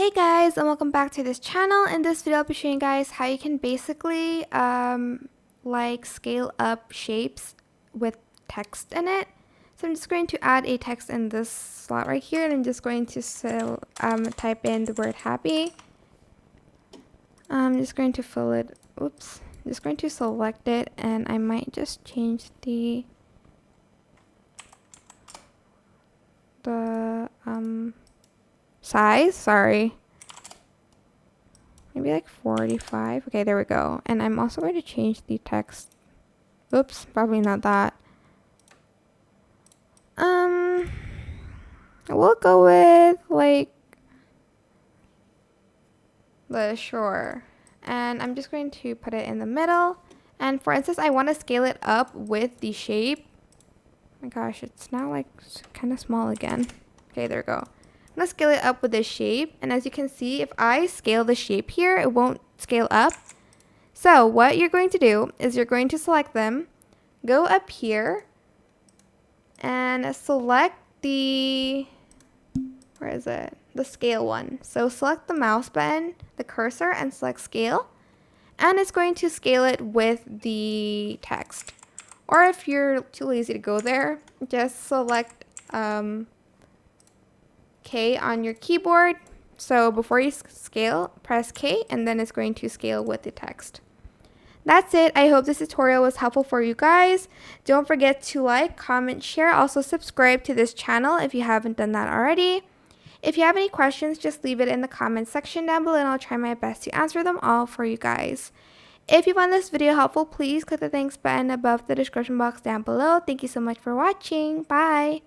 Hey guys, and welcome back to this channel. In this video I'll be showing you guys how you can basically like scale up shapes with text in it. So I'm just going to add a text in this slot right here, and I'm just going to type in the word happy. I'm just going to fill it. Oops. I'm just going to select it, and I might just change the size. Sorry. Maybe like 45. Okay, there we go. And I'm also going to change the text. Oops, probably not that. We'll go with like the shore. And I'm just going to put it in the middle. And for instance, I want to scale it up with the shape. Oh my gosh, it's now like kind of small again. Okay, there we go. I'm going to scale it up with this shape. And as you can see, if I scale the shape here, it won't scale up. So what you're going to do is you're going to select them, go up here, and select the, where is it? The scale one. So select the mouse button, the cursor, and select scale. And it's going to scale it with the text. Or if you're too lazy to go there, just select K on your keyboard. So before you scale, press K, and then it's going to scale with the text. That's it. I hope this tutorial was helpful for you guys. Don't forget to like, comment, share. Also subscribe to this channel if you haven't done that already. If you have any questions, just leave it in the comment section down below and I'll try my best to answer them all for you guys. If you found this video helpful, please click the thanks button above the description box down below. Thank you so much for watching. Bye!